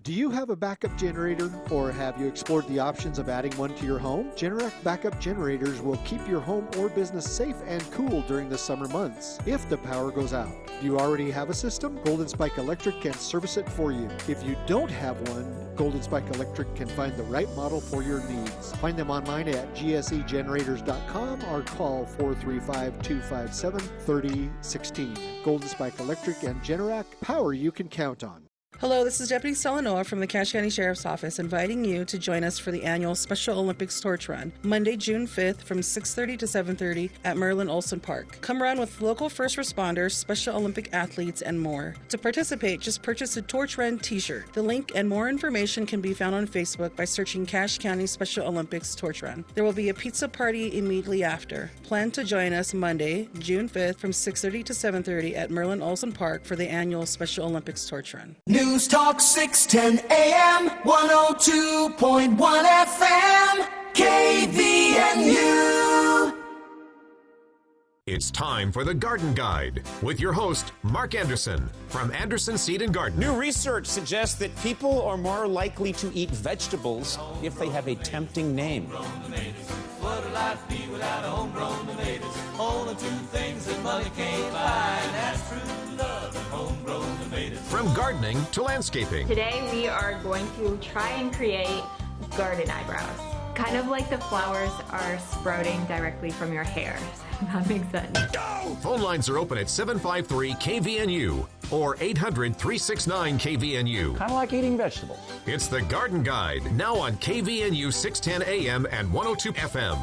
Do you have a backup generator, or have you explored the options of adding one to your home? Generac backup generators will keep your home or business safe and cool during the summer months if the power goes out. Do you already have a system? Golden Spike Electric can service it for you. If you don't have one, Golden Spike Electric can find the right model for your needs. Find them online at gsegenerators.com or call 435-257-3016. Golden Spike Electric and Generac, power you can count on. Hello, this is Deputy Stelanoa from the Cache County Sheriff's Office inviting you to join us for the annual Special Olympics Torch Run, Monday, June 5th from 6:30 to 7:30 at Merlin Olson Park. Come run with local first responders, Special Olympic athletes, and more. To participate, just purchase a Torch Run t-shirt. The link and more information can be found on Facebook by searching Cache County Special Olympics Torch Run. There will be a pizza party immediately after. Plan to join us Monday, June 5th from 6:30 to 7:30 at Merlin Olson Park for the annual Special Olympics Torch Run. News Talk 610 AM, 102.1 FM, KVNU. It's time for the Garden Guide with your host, Mark Anderson from Anderson Seed and Garden. New research suggests that people are more likely to eat vegetables if they have a tempting name. What would life be without a homegrown tomatoes? Only two things that money can't buy, and that's true love and homegrown tomatoes. From gardening to landscaping. Today we are going to try and create garden eyebrows. Kind of like the flowers are sprouting directly from your hair. That makes sense. Phone lines are open at 753-KVNU or 800-369-KVNU. Kind of like eating vegetables. It's the Garden Guide, now on KVNU 610 AM and 102 FM.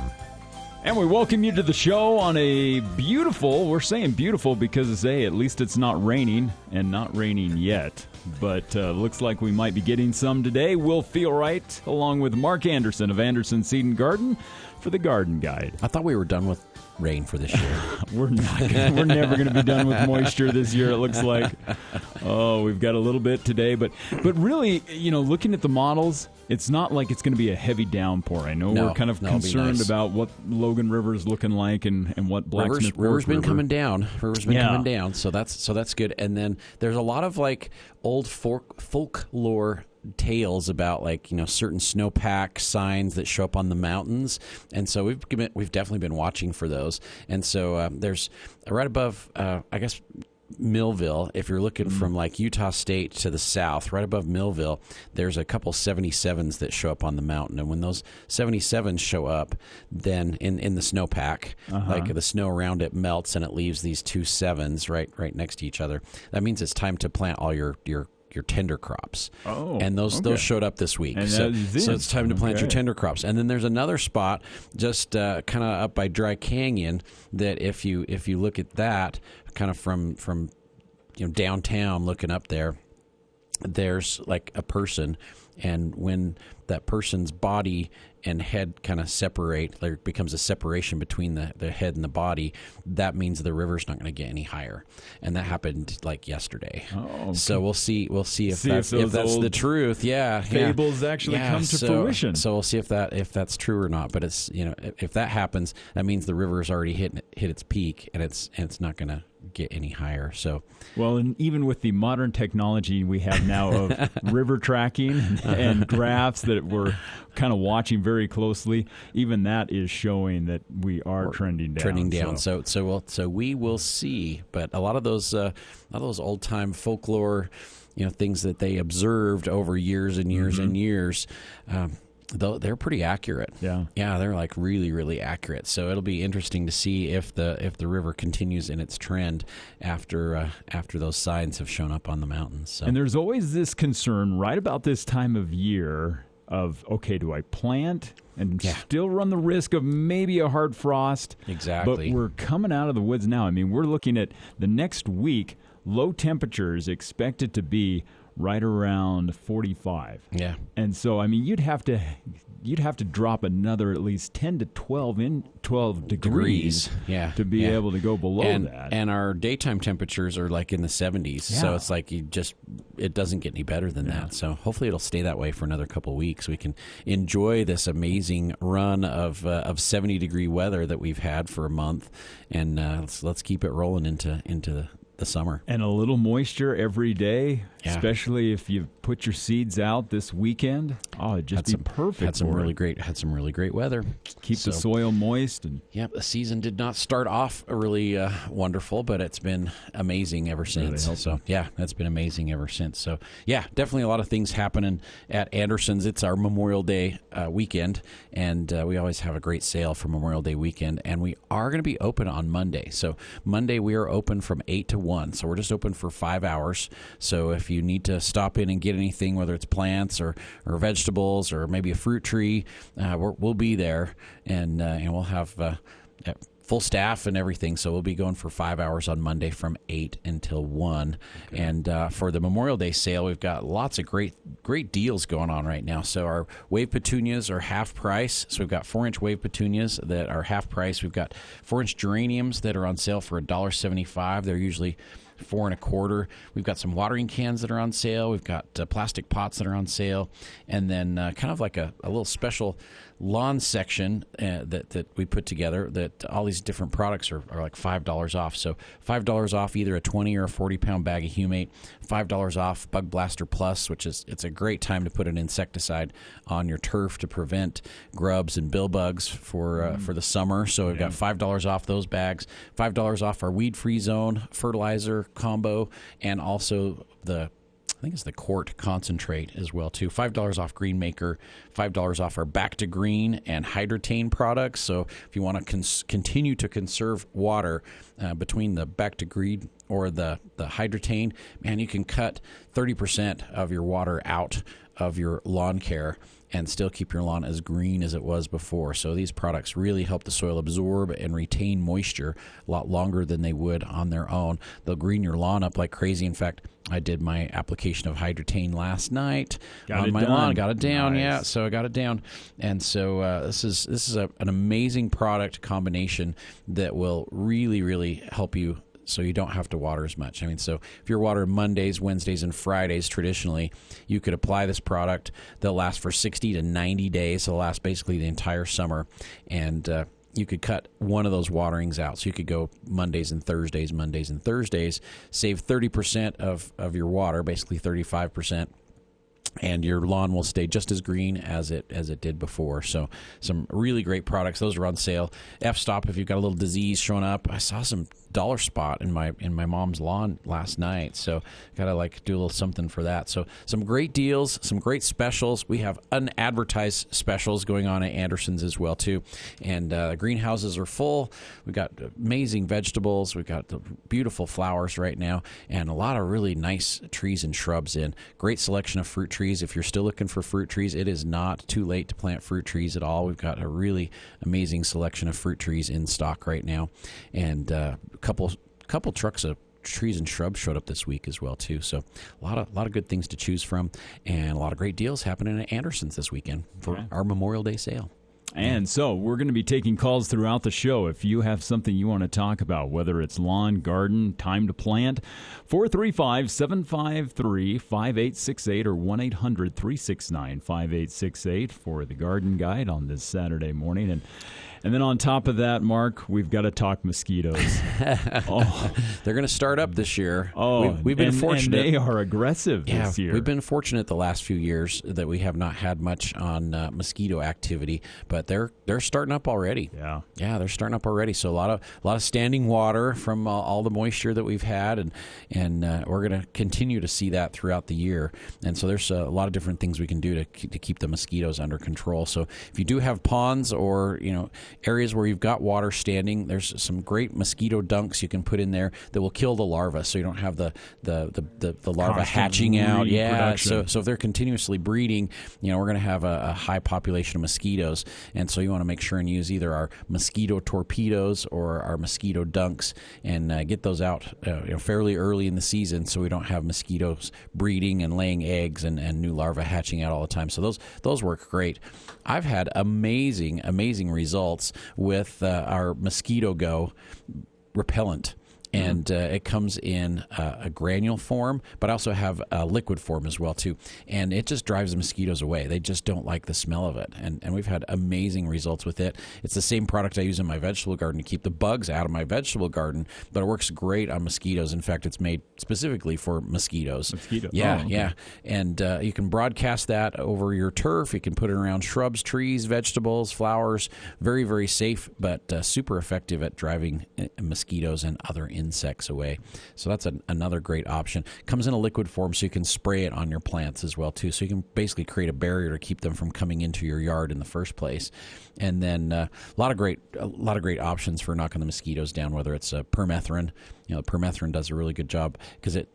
And we welcome you to the show on a beautiful, we're saying beautiful because, hey, at least it's not raining, and not raining yet. But looks like we might be getting some today. We'll feel right, along with Mark Anderson of Anderson Seed and Garden for the Garden Guide. I thought we were done with rain for this year. We're never going to be done with moisture this year, it looks like. Oh, we've got a little bit today. But really, looking at the models, it's not like it's going to be a heavy downpour. I know we're kind of concerned about what Logan River is looking like and what Blacksmith River's been coming down. Coming down, so that's good. And then there's a lot of like old folklore tales about certain snowpack signs that show up on the mountains, and so we've definitely been watching for those. And so there's right above Millville, if you're looking from like Utah State to the south, right above Millville, there's a couple 77s that show up on the mountain. And when those 77s show up, then in the snowpack, like the snow around it melts and it leaves these two 7s right next to each other. That means it's time to plant all your tender crops. And those showed up this week. So it's time to plant your tender crops. And then there's another spot just kind of up by Dry Canyon that if you look at that kind of from downtown looking up there, there's like a person, and when that person's body and head kind of separate, there becomes a separation between the head and the body, that means the river's not going to get any higher. And that happened like yesterday. So we'll see if that's the truth. Fables actually come to fruition. So we'll see if that's true or not. But it's if that happens, that means the river's already hit its peak, and it's not going to get any higher. So and even with the modern technology we have now of river tracking and graphs that we're kind of watching very closely, even that is showing that we are trending down. So we will see. But a lot of those old time folklore, things that they observed over years and years and years, though they're pretty accurate. Yeah, they're like really, really accurate. So it'll be interesting to see if the river continues in its trend after those signs have shown up on the mountains. So. And there's always this concern right about this time of year of, okay, do I plant and still run the risk of maybe a hard frost? Exactly. But we're coming out of the woods now. I mean, we're looking at the next week, low temperatures expected to be right around 45. Yeah. And so, I mean, you'd have to drop another at least 10 to 12 degrees to be able to go below that. And our daytime temperatures are like in the 70s. Yeah. So it's like it doesn't get any better than that. So hopefully it'll stay that way for another couple of weeks. We can enjoy this amazing run of 70-degree weather that we've had for a month, and let's keep it rolling into the the summer. And a little moisture every day, Yeah. especially if you put your seeds out this weekend. Oh, it'd just be perfect. Had some really great weather. Keep the soil moist. And yep, the season did not start off really wonderful, but it's been amazing ever since. Really so yeah, that's been amazing ever since. So yeah, definitely a lot of things happening at Anderson's. It's our Memorial Day weekend, and we always have a great sale for Memorial Day weekend. And we are going to be open on Monday. So Monday we are open from 8 to 1. So we're just open for 5 hours. So if you need to stop in and get anything, whether it's plants or vegetables or maybe a fruit tree, we'll be there, and we'll have full staff and everything. So we'll be going for 5 hours on Monday from 8 until 1. Okay. And for the Memorial Day sale, we've got lots of great deals going on right now. So our wave petunias are half price. So we've got 4-inch wave petunias that are half price. We've got 4-inch geraniums that are on sale for $1.75. They're usually $4 1/4. We've got some watering cans that are on sale. We've got plastic pots that are on sale, and then kind of like a little special lawn section that we put together. That all these different products are like $5 off. So $5 off either a 20 or a 40-pound bag of humate. $5 off Bug Blaster Plus, which is it's a great time to put an insecticide on your turf to prevent grubs and bill bugs for the summer. So we've got $5 off those bags. $5 off our Weed Free Zone fertilizer combo, and also I think it's the quart concentrate as well, too. $5 off Green Maker, $5 off our Back to Green and Hydrotain products. So if you want to continue to conserve water between the Back to Green or the Hydrotain, man, you can cut 30% of your water out of your lawn care and still keep your lawn as green as it was before. So these products really help the soil absorb and retain moisture a lot longer than they would on their own. They'll green your lawn up like crazy. In fact, I did my application of Hydrotain last night on my lawn. Got it down, nice. Yeah. So I got it down, and so this is an amazing product combination that will really, really help you. So you don't have to water as much. I mean, so if you're watering Mondays, Wednesdays, and Fridays, traditionally, you could apply this product. They'll last for 60 to 90 days. They'll last basically the entire summer. And you could cut one of those waterings out. So you could go Mondays and Thursdays, save 30% of your water, basically 35%. And your lawn will stay just as green as it did before. So some really great products. Those are on sale. F-stop if you've got a little disease showing up. I saw some dollar spot in my mom's lawn last night. So gotta do a little something for that. So some great deals, some great specials. We have unadvertised specials going on at Anderson's as well too. And greenhouses are full. We've got amazing vegetables. We've got the beautiful flowers right now, and a lot of really nice trees and shrubs in. Great selection of fruit trees. If you're still looking for fruit trees, it is not too late to plant fruit trees at all. We've got a really amazing selection of fruit trees in stock right now, and a couple trucks of trees and shrubs showed up this week as well too. So a lot of good things to choose from, and a lot of great deals happening at Anderson's this weekend for our Memorial Day sale. And so we're going to be taking calls throughout the show. If you have something you want to talk about, whether it's lawn, garden, time to plant, 435-753-5868 or 1-800-369-5868 for the Garden Guide on this Saturday morning. And then on top of that, Mark, we've got to talk mosquitoes. They're going to start up this year. We've been fortunate. And they are aggressive this year. We've been fortunate the last few years that we have not had much on mosquito activity, but they're starting up already. Yeah, they're starting up already. So a lot of standing water from all the moisture that we've had, and we're going to continue to see that throughout the year. And so there's a lot of different things we can do to keep the mosquitoes under control. So if you do have ponds or areas where you've got water standing, there's some great mosquito dunks you can put in there that will kill the larvae, so you don't have the larvae hatching out. Yeah, so if they're continuously breeding, we're going to have a high population of mosquitoes, and so you want to make sure and use either our mosquito torpedoes or our mosquito dunks, and get those out fairly early in the season, so we don't have mosquitoes breeding and laying eggs and new larvae hatching out all the time. So those work great. I've had amazing results with our Mosquito Go repellent. And it comes in a granule form, but I also have a liquid form as well, too. And it just drives the mosquitoes away. They just don't like the smell of it. And we've had amazing results with it. It's the same product I use in my vegetable garden to keep the bugs out of my vegetable garden, but it works great on mosquitoes. In fact, it's made specifically for mosquitoes. Yeah, okay. Yeah. And you can broadcast that over your turf. You can put it around shrubs, trees, vegetables, flowers. Very, very safe, but super effective at driving mosquitoes and other insects away. So that's another great option. Comes in a liquid form, so you can spray it on your plants as well too. So you can basically create a barrier to keep them from coming into your yard in the first place. And then a lot of great options for knocking the mosquitoes down. Whether it's permethrin, permethrin does a really good job because it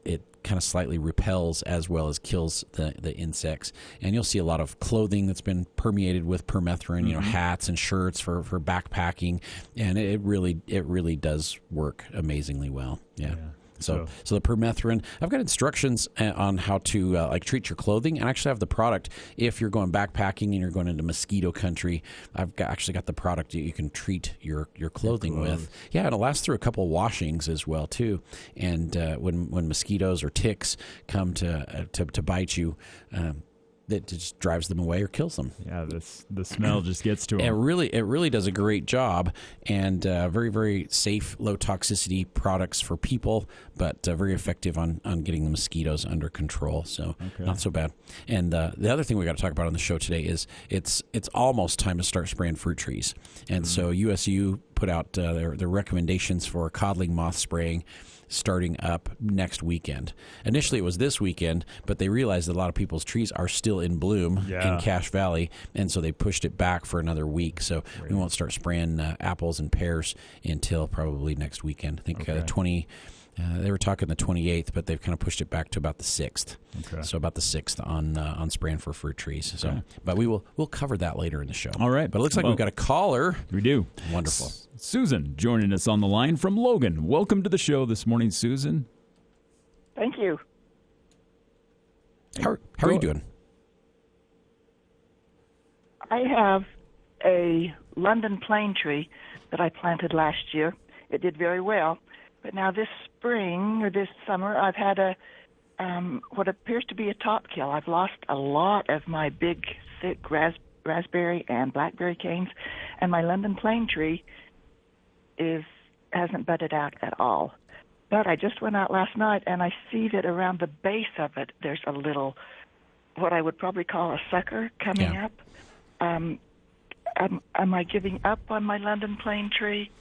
kind of slightly repels as well as kills the insects. And you'll see a lot of clothing that's been permeated with permethrin, hats and shirts for backpacking, and it really does work amazingly well. Yeah. So the permethrin, I've got instructions on how to treat your clothing, and I actually have the product. If you're going backpacking and you're going into mosquito country, I've actually got the product you can treat your clothing with. Yeah, and it lasts through a couple washings as well too. And when mosquitoes or ticks come to bite you, it just drives them away or kills them. Yeah, the smell just gets to them. It really does a great job, and very, very safe, low toxicity products for people, but very effective on getting the mosquitoes under control. So not so bad. And the other thing we got to talk about on the show today is it's almost time to start spraying fruit trees. And so USU put out their recommendations for codling moth spraying starting up next weekend. Initially, it was this weekend, but they realized that a lot of people's trees are still in bloom in Cache Valley, and so they pushed it back for another week. So we won't start spraying apples and pears until probably next weekend. I think they were talking the 28th, but they've kind of pushed it back to about the 6th. Okay. So about the 6th on spraying for fruit trees. So, but we'll cover that later in the show. All right. But it looks like we've got a caller. We do. Wonderful. Susan joining us on the line from Logan. Welcome to the show this morning, Susan. Thank you. How are you doing? I have a London plane tree that I planted last year. It did very well. But now this spring or this summer, I've had what appears to be a top kill. I've lost a lot of my big, thick raspberry and blackberry canes, and my London plane tree hasn't budded out at all. But I just went out last night, and I see that around the base of it, there's a little, what I would probably call a sucker coming up. Am I giving up on my London plane tree?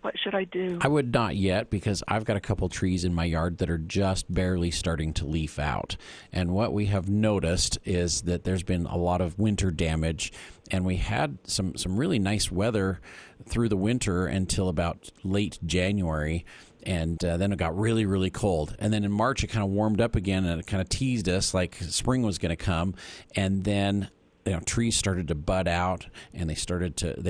What should I do? I would not yet, because I've got a couple trees in my yard that are just barely starting to leaf out. And what we have noticed is that there's been a lot of winter damage, and we had some really nice weather through the winter until about late January. And then it got really, really cold. And then in March, it kind of warmed up again, and it kind of teased us like spring was going to come. And then trees started to bud out, and they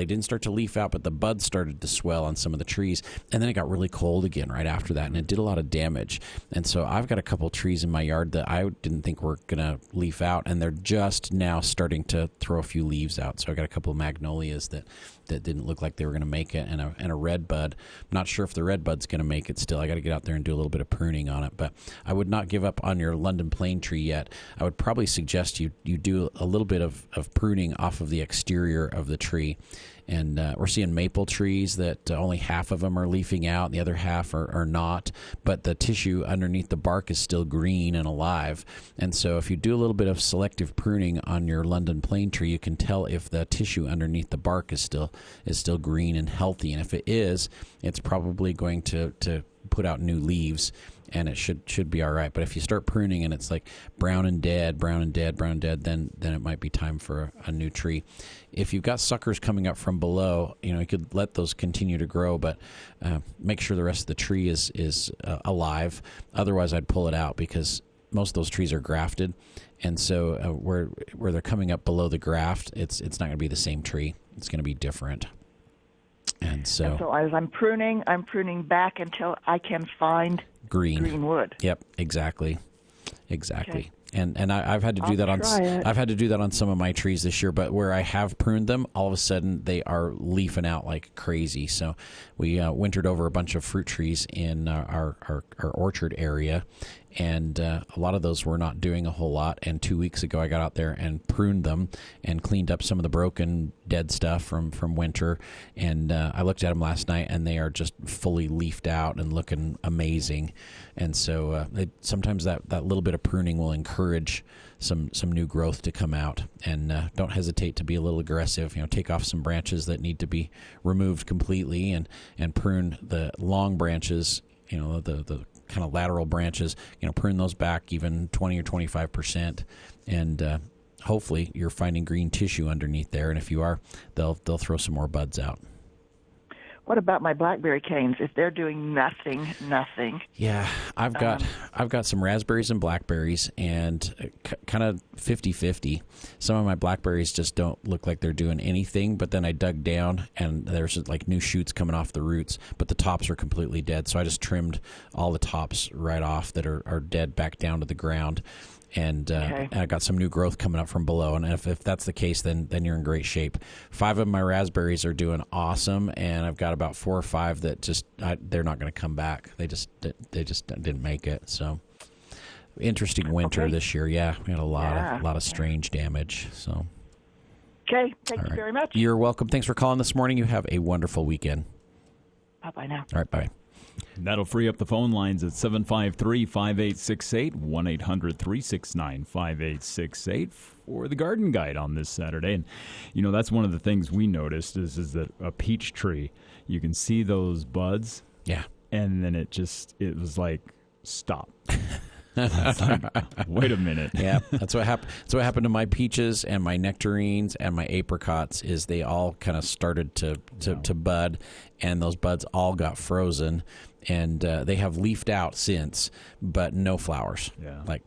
didn't start to leaf out, but the buds started to swell on some of the trees. And then it got really cold again right after that, and it did a lot of damage. And so I've got a couple trees in my yard that I didn't think were going to leaf out, and they're just now starting to throw a few leaves out. So I got a couple of magnolias that didn't look like they were going to make it, and a red bud. I'm not sure if the red bud's going to make it still. I got to get out there and do a little bit of pruning on it. But I would not give up on your London plane tree yet. I would probably suggest you do a little bit of pruning off of the exterior of the tree. And we're seeing maple trees that only half of them are leafing out, and the other half are not. But the tissue underneath the bark is still green and alive. And so if you do a little bit of selective pruning on your London plane tree, you can tell if the tissue underneath the bark is still green and healthy. And if it is, it's probably going to put out new leaves, and it should be all right. But if you start pruning and it's like brown and dead, then it might be time for a new tree. If you've got suckers coming up from below, you could let those continue to grow, but make sure the rest of the tree is alive. Otherwise, I'd pull it out, because most of those trees are grafted, and so where they're coming up below the graft, it's not going to be the same tree. It's going to be different. And so as I'm pruning back until I can find green wood. Yep, exactly. Okay. And I've had to do that on I've had to do that on some of my trees this year. But where I have pruned them, all of a sudden they are leafing out like crazy. So we wintered over a bunch of fruit trees in our orchard area, and a lot of those were not doing a whole lot. And 2 weeks ago, I got out there and pruned them and cleaned up some of the broken, dead stuff from winter. And I looked at them last night, and they are just fully leafed out and looking amazing. And so sometimes that little bit of pruning will encourage some new growth to come out. And don't hesitate to be a little aggressive. Take off some branches that need to be removed completely, and prune the long branches. The kind of lateral branches. Prune those back even 20 or 25%, and hopefully you're finding green tissue underneath there. And if you are, they'll throw some more buds out. What about my blackberry canes? If they're doing nothing. Yeah, I've got some raspberries and blackberries, and kind of 50-50. Some of my blackberries just don't look like they're doing anything, but then I dug down, and there's like new shoots coming off the roots, but the tops are completely dead. So I just trimmed all the tops right off that are dead back down to the ground. And I got some new growth coming up from below. And if that's the case, then you're in great shape. 5 of my raspberries are doing awesome, and I've got about 4 or 5 that they're not going to come back. They just didn't make it. So interesting winter this year. Yeah, we had a lot of strange damage. So okay, thank you very much. You're welcome. Thanks for calling this morning. You have a wonderful weekend. Bye now. All right, bye. That'll free up the phone lines at 753-5868, 1-800-369-5868 for the garden guide on this Saturday. And, that's one of the things we noticed is that a peach tree, you can see those buds. Yeah. And then it was like, stop. Wait a minute. Yeah, that's what happened. That's what happened to my peaches and my nectarines and my apricots. Is they all kind of started to bud, and those buds all got frozen, and they have leafed out since, but no flowers. Yeah, like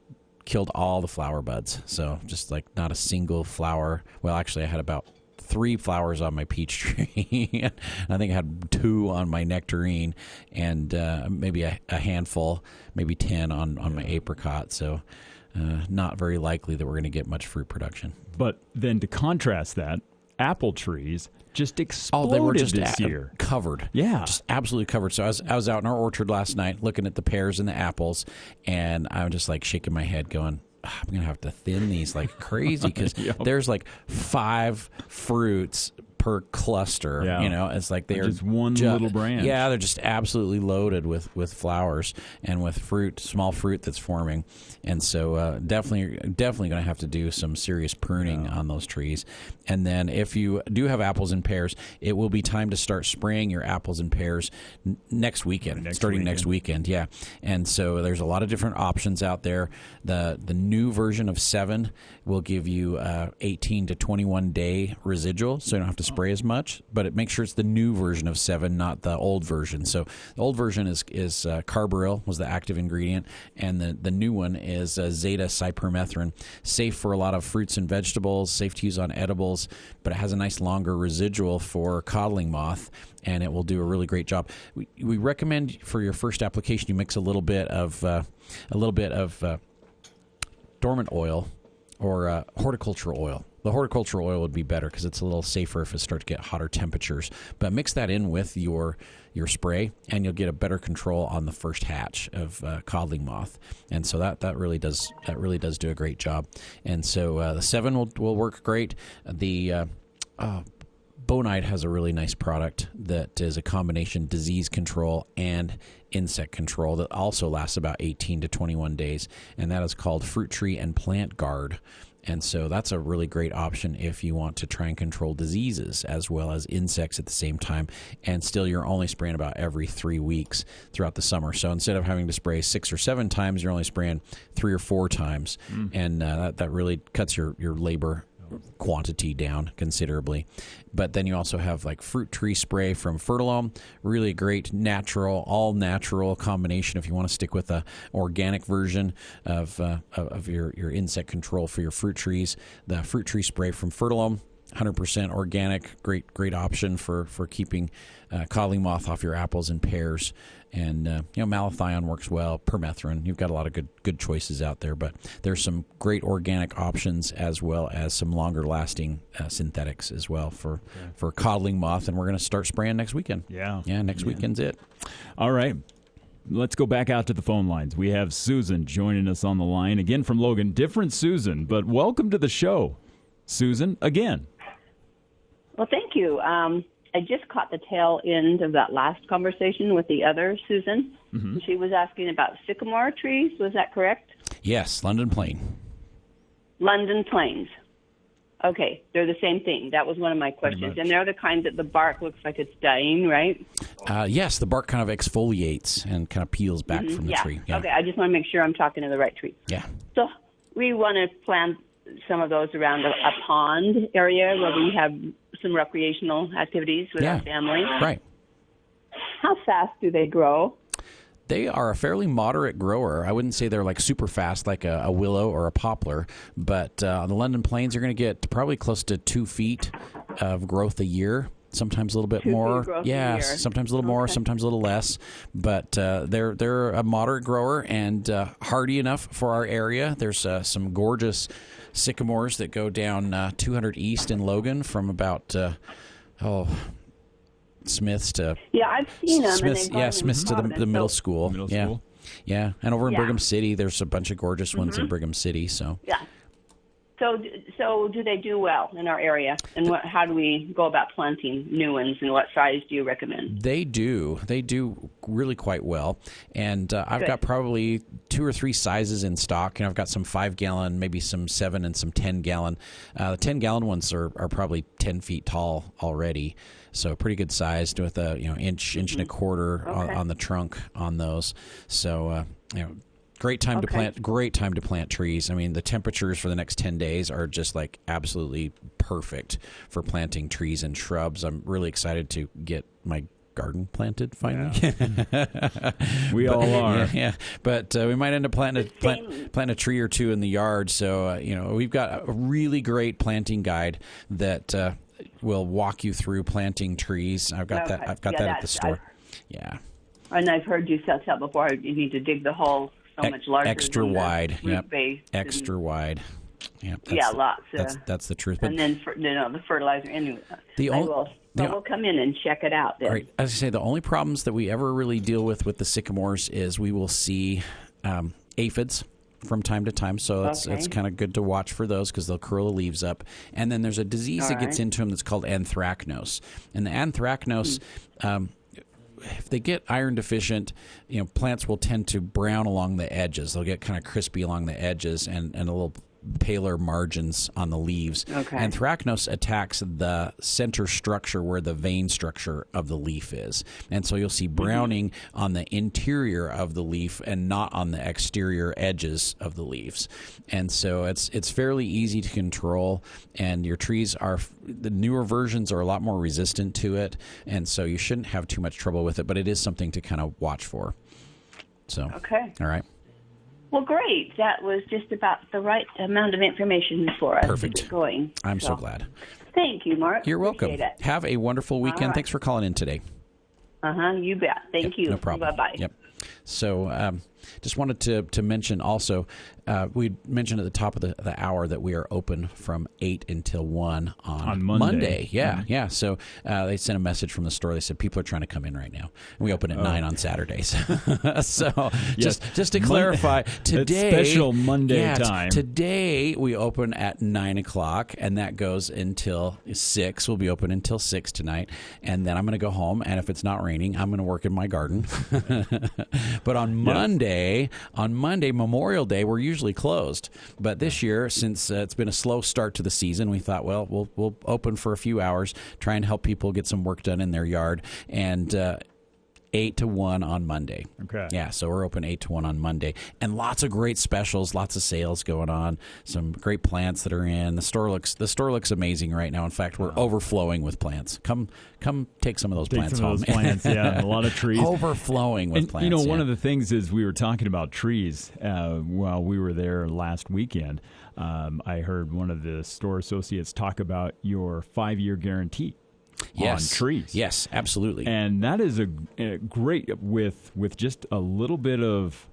killed all the flower buds. So just like not a single flower. Well, actually, I had about 3 flowers on my peach tree. I think I had 2 on my nectarine, and maybe a handful, maybe 10 on my apricot. So not very likely that we're going to get much fruit production. But then to contrast that, apple trees just exploded they were just this year. Covered. Yeah. Just absolutely covered. So I was out in our orchard last night looking at the pears and the apples, and I'm just like shaking my head going, I'm going to have to thin these like crazy because there's like 5 fruits per cluster. Yeah. It's like they're just one little branch. Yeah, they're just absolutely loaded with flowers and with fruit, small fruit that's forming. And so definitely going to have to do some serious pruning on those trees. And then if you do have apples and pears, it will be time to start spraying your apples and pears next weekend. Next weekend. Yeah. And so there's a lot of different options out there. The new version of 7 will give you 18 to 21 day residual, so you don't have to spray as much, but it makes sure it's the new version of 7, not the old version. So the old version is carbaryl was the active ingredient, and the new one is zeta cypermethrin, safe for a lot of fruits and vegetables, safe to use on edibles, but it has a nice longer residual for codling moth, and it will do a really great job. We recommend for your first application you mix a little bit of dormant oil or horticultural oil. The horticultural oil would be better because it's a little safer if it starts to get hotter temperatures. But mix that in with your spray, and you'll get a better control on the first hatch of codling moth. And so that really does do a great job. And so the 7 will work great. The Bonide has a really nice product that is a combination disease control and insect control that also lasts about 18 to 21 days, and that is called Fruit Tree and Plant Guard. And so that's a really great option if you want to try and control diseases as well as insects at the same time, and still you're only spraying about every 3 weeks throughout the summer. So instead of having to spray 6 or 7 times, you're only spraying 3 or 4 times, and that really cuts your labor quantity down considerably. But then you also have like fruit tree spray from Fertilome, really great all natural combination if you want to stick with a organic version of your insect control for your fruit trees. The fruit tree spray from Fertilome, 100% organic, great option for keeping codling moth off your apples and pears. And malathion works well, permethrin. You've got a lot of good choices out there, but there's some great organic options as well as some longer lasting synthetics as well for codling moth. And we're going to start spraying next weekend. Yeah, next weekend's it. All right. Let's go back out to the phone lines. We have Susan joining us on the line again from Logan. Different Susan, but welcome to the show, Susan, again. Well, thank you. I just caught the tail end of that last conversation with the other Susan. Mm-hmm. She was asking about sycamore trees. Was that correct? Yes, London Plane. London Plains. Okay, they're the same thing. That was one of my questions. And they're the kind that the bark looks like it's dying, right? Yes, the bark kind of exfoliates and kind of peels back from the tree. Yeah. Okay, I just want to make sure I'm talking to the right tree. Yeah. So we want to plant some of those around a pond area where we have some recreational activities with our family. Right. How fast do they grow? They are a fairly moderate grower. I wouldn't say they're like super fast like a willow or a poplar, but on the London Plains, you're going to get probably close to 2 feet of growth a year. Sometimes a little bit more. Yeah, sometimes a little more, sometimes a little less. But they're a moderate grower and hardy enough for our area. There's some gorgeous sycamores that go down 200 East in Logan from about Smiths to I've seen them. Smiths to the middle school. Yeah, and over in Brigham City, there's a bunch of gorgeous ones in Brigham City. So So do they do well in our area? And how do we go about planting new ones? And what size do you recommend? They do really quite well. And I've got probably 2 or 3 sizes in stock. And I've got some 5-gallon, maybe some 7 and some 10-gallon. The 10-gallon ones are probably 10 feet tall already. So pretty good sized with a inch and a quarter on the trunk on those. So great time to plant. Great time to plant trees. I mean, the temperatures for the next 10 days are just like absolutely perfect for planting trees and shrubs. I'm really excited to get my garden planted finally. We all are. Yeah. But we might end up planting a tree or two in the yard. So we've got a really great planting guide that will walk you through planting trees. I've got that. I've got that at the store. And I've heard you tell before you need to dig the hole so much larger. Extra wide. Yep. Extra wide. Yep. Lots. That's the truth. And then the fertilizer. Anyway, we'll come in and check it out then. Right. As I say, the only problems that we ever really deal with the sycamores is we will see aphids from time to time, so it's kind of good to watch for those because they'll curl the leaves up. And then there's a disease that gets into them that's called anthracnose. And the anthracnose, if they get iron deficient, plants will tend to brown along the edges. They'll get kind of crispy along the edges and a little paler margins on the leaves. Anthracnose attacks the center structure where the vein structure of the leaf is. And so you'll see browning on the interior of the leaf and not on the exterior edges of the leaves. And so it's fairly easy to control, and your trees the newer versions are a lot more resistant to it, and so you shouldn't have too much trouble with it, but it is something to kind of watch for. So, all right. Well, great. That was just about the right amount of information for us to get going. I'm so glad. Thank you, Mark. You're welcome. Have a wonderful weekend. Thanks for calling in today. You bet. Thank you. No problem. Bye-bye. Yep. So just wanted to mention also, we mentioned at the top of the hour that we are open from 8 until 1 on Monday. Yeah. So they sent a message from the store. They said people are trying to come in right now. And we open at 9 on Saturdays. So just to clarify, today... It's special Monday time. Today we open at 9 o'clock, and that goes until 6. We'll be open until 6 tonight. And then I'm going to go home, and if it's not raining, I'm going to work in my garden. But on Monday, Memorial Day, we're usually closed. But this year, since it's been a slow start to the season, we thought, well, we'll open for a few hours, try and help people get some work done in their yard. And 8 to 1 on Monday. Okay. Yeah, so we're open 8 to 1 on Monday. And lots of great specials, lots of sales going on, some great plants that are in. The store looks amazing right now. In fact, we're overflowing with plants. Come take some of those plants home. Yeah, a lot of trees. Overflowing with plants. One of the things is we were talking about trees while we were there last weekend. I heard one of the store associates talk about your 5-year guarantee. On trees. Yes, absolutely. And that is a great with just a little bit of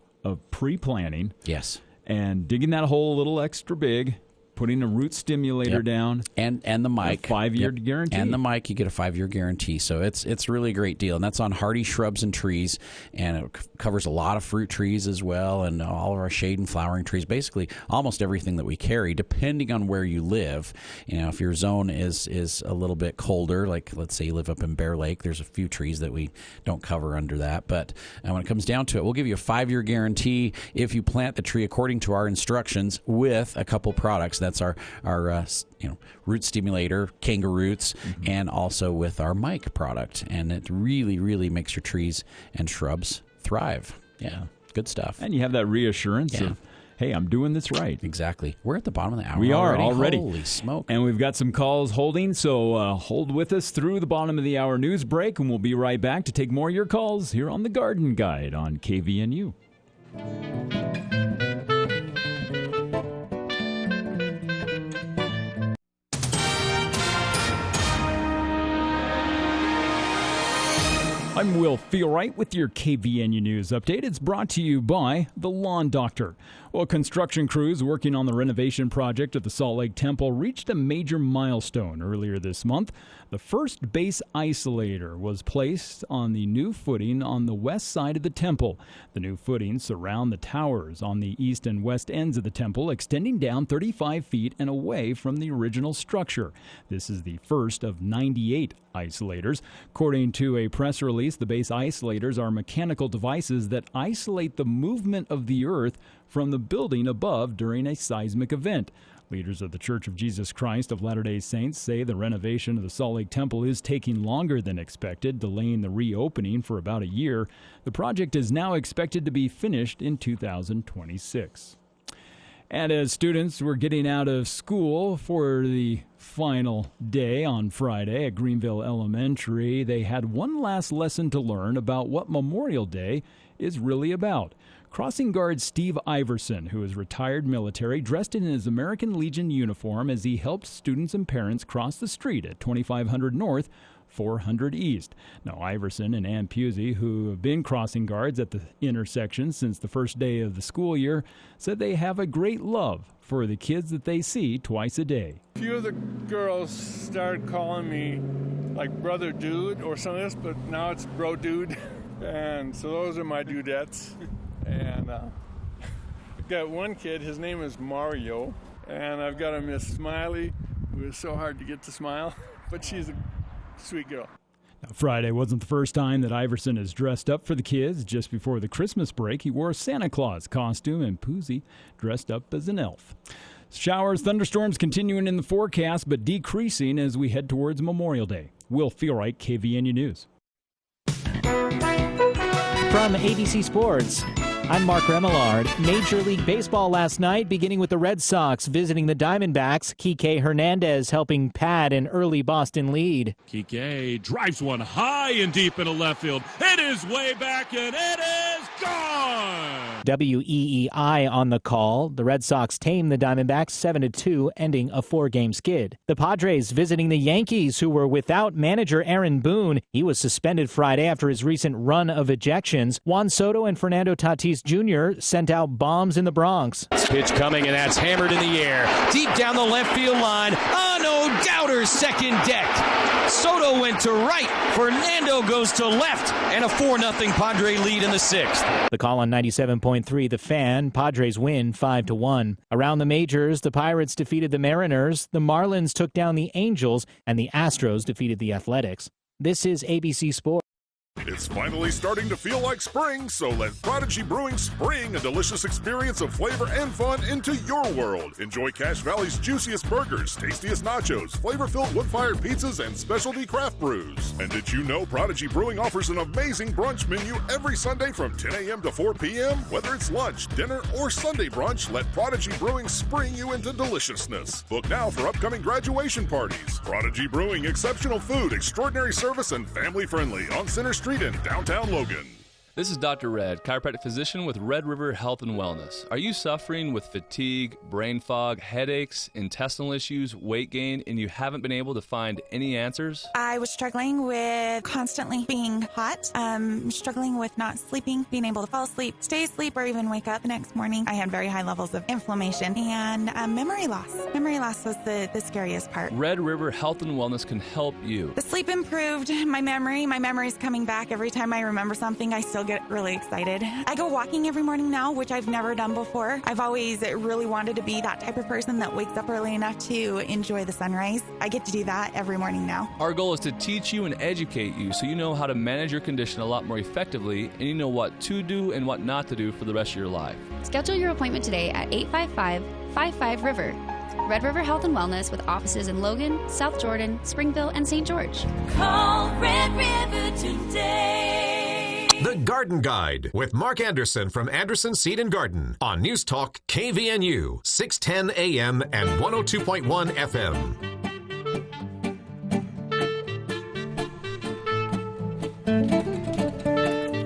pre-planning. Yes. And digging that hole a little extra big, putting a root stimulator down, and the mic, 5-year guarantee, and the mic, you get a 5-year guarantee. So it's really a great deal, and that's on hardy shrubs and trees, and it covers a lot of fruit trees as well, and all of our shade and flowering trees. Basically, almost everything that we carry, depending on where you live. If your zone is a little bit colder, like let's say you live up in Bear Lake, there's a few trees that we don't cover under that. But when it comes down to it, we'll give you a 5-year guarantee if you plant the tree according to our instructions with a couple products. That's our root stimulator, Kangaroo Roots, and also with our mic product. And it really, really makes your trees and shrubs thrive. Yeah, good stuff. And you have that reassurance of, hey, I'm doing this right. Exactly. We're at the bottom of the hour. We are already. Holy smoke. And we've got some calls holding, so hold with us through the bottom of the hour news break, and we'll be right back to take more of your calls here on The Garden Guide on KVNU. I'm Will Feelright with your KVNU News Update. It's brought to you by The Lawn Doctor. Well, construction crews working on the renovation project at the Salt Lake Temple reached a major milestone earlier this month. The first base isolator was placed on the new footing on the west side of the temple. The new footings surround the towers on the east and west ends of the temple, extending down 35 feet and away from the original structure. This is the first of 98 isolators. According to a press release, the base isolators are mechanical devices that isolate the movement of the earth from the building above during a seismic event. Leaders of the Church of Jesus Christ of Latter-day Saints say the renovation of the Salt Lake Temple is taking longer than expected, delaying the reopening for about a year. The project is now expected to be finished in 2026. And as students were getting out of school for the final day on Friday at Greenville Elementary, they had one last lesson to learn about what Memorial Day is really about. Crossing guard Steve Iverson, who is retired military, dressed in his American Legion uniform as he helped students and parents cross the street at 2500 North, 400 East. Now, Iverson and Ann Pusey, who have been crossing guards at the intersection since the first day of the school year, said they have a great love for the kids that they see twice a day. A few of the girls started calling me like Brother Dude or some of this, but now it's Bro Dude. And so those are my dudettes. And I've got one kid, his name is Mario, and I've got a Miss Smiley, who is so hard to get to smile, but she's a sweet girl. Now, Friday wasn't the first time that Iverson has dressed up for the kids. Just before the Christmas break, he wore a Santa Claus costume, and Pusey dressed up as an elf. Showers, thunderstorms continuing in the forecast, but decreasing as we head towards Memorial Day. Will Feelright, KVNU News. From ABC Sports, I'm Mark Remillard. Major League Baseball last night, beginning with the Red Sox visiting the Diamondbacks. Kike Hernandez helping pad an early Boston lead. Kike drives one high and deep into left field. It is way back and it is gone! WEEI on the call. The Red Sox tame the Diamondbacks 7-2, ending a 4-game skid. The Padres visiting the Yankees, who were without manager Aaron Boone. He was suspended Friday after his recent run of ejections. Juan Soto and Fernando Tatis Jr. sent out bombs in the Bronx. Pitch coming, and that's hammered in the air. Deep down the left field line. Oh, no doubters, second deck. Soto went to right. Fernando goes to left. And a 4-0 Padre lead in the 6th. The call on 97.3 The Fan. Padres win 5-1. Around the majors, the Pirates defeated the Mariners. The Marlins took down the Angels. And the Astros defeated the Athletics. This is ABC Sports. It's finally starting to feel like spring, so let Prodigy Brewing spring a delicious experience of flavor and fun into your world. Enjoy Cache Valley's juiciest burgers, tastiest nachos, flavor-filled wood-fired pizzas, and specialty craft brews. And did you know Prodigy Brewing offers an amazing brunch menu every Sunday from 10 a.m. to 4 p.m.? Whether it's lunch, dinner, or Sunday brunch, let Prodigy Brewing spring you into deliciousness. Book now for upcoming graduation parties. Prodigy Brewing, exceptional food, extraordinary service, and family-friendly on Center Street in downtown Logan. This is Dr. Red, chiropractic physician with Red River Health and Wellness. Are you suffering with fatigue, brain fog, headaches, intestinal issues, weight gain, and you haven't been able to find any answers? I was struggling with constantly being hot, struggling with not sleeping, being able to fall asleep, stay asleep, or even wake up the next morning. I had very high levels of inflammation and memory loss. Memory loss was the scariest part. Red River Health and Wellness can help you. The sleep improved, my memory's coming back. Every time I remember something, I still get really excited. I go walking every morning now, which I've never done before. I've always really wanted to be that type of person that wakes up early enough to enjoy the sunrise. I get to do that every morning now. Our goal is to teach you and educate you so you know how to manage your condition a lot more effectively and you know what to do and what not to do for the rest of your life. Schedule your appointment today at 855-55-RIVER. Red River Health and Wellness with offices in Logan, South Jordan, Springville, and St. George. Call Red River today. The Garden Guide with Mark Anderson from Anderson Seed and Garden on News Talk KVNU, 610 AM and 102.1 FM.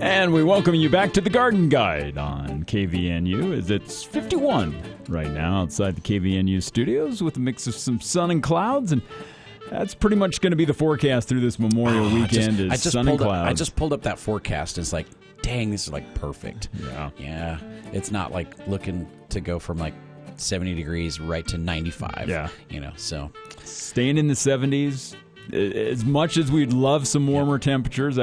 And we welcome you back to the Garden Guide on KVNU as it's 51 right now outside the KVNU studios with a mix of some sun and clouds, and that's pretty much going to be the forecast through this Memorial weekend is sun and clouds. I just pulled up that forecast. It's like, dang, this is like perfect. Yeah. It's not like looking to go from like 70 degrees right to 95. Yeah. So staying in the 70s. As much as we'd love some warmer temperatures,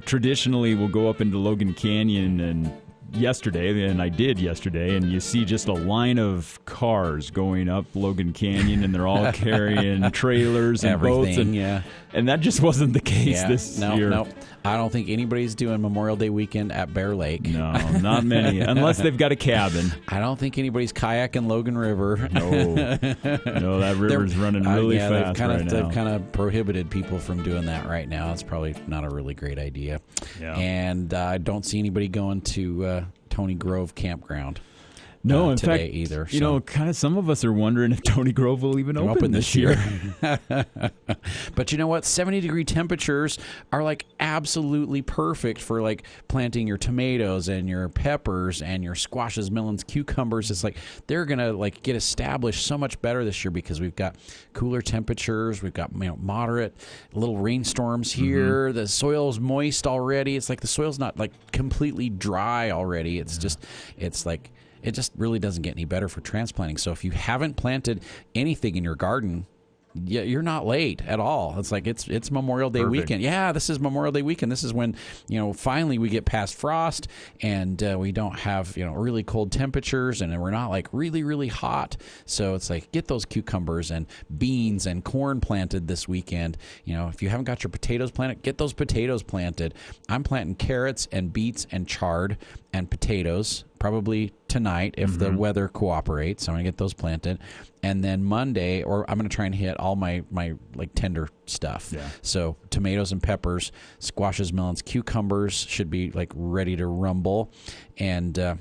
traditionally we'll go up into Logan Canyon and I did yesterday, and you see just a line of cars going up Logan Canyon, and they're all carrying trailers and boats, and that just wasn't the case this year. No, I don't think anybody's doing Memorial Day weekend at Bear Lake. No, not many, unless they've got a cabin. I don't think anybody's kayaking Logan River. No, that river's running really fast right now. They've kind of prohibited people from doing that right now. It's probably not a really great idea. Yeah. And I don't see anybody going to Tony Grove Campground. No, in today fact, either. Kind of some of us are wondering if Tony Grove will even open this year. But you know what? 70-degree temperatures are like absolutely perfect for like planting your tomatoes and your peppers and your squashes, melons, cucumbers. It's like they're gonna like get established so much better this year because we've got cooler temperatures. We've got moderate little rainstorms here. Mm-hmm. The soil's moist already. It's like the soil's not like completely dry already. It's just like. It just really doesn't get any better for transplanting. So if you haven't planted anything in your garden, you're not late at all. It's like it's Memorial Day weekend. Yeah, this is Memorial Day weekend. This is when finally we get past frost and we don't have really cold temperatures and we're not like really really hot. So it's like get those cucumbers and beans and corn planted this weekend. If you haven't got your potatoes planted, get those potatoes planted. I'm planting carrots and beets and chard and potatoes probably tonight if the weather cooperates. I'm going to get those planted. And then Monday, or I'm going to try and hit all my like tender stuff. Yeah. So tomatoes and peppers, squashes, melons, cucumbers should be like ready to rumble. And I'm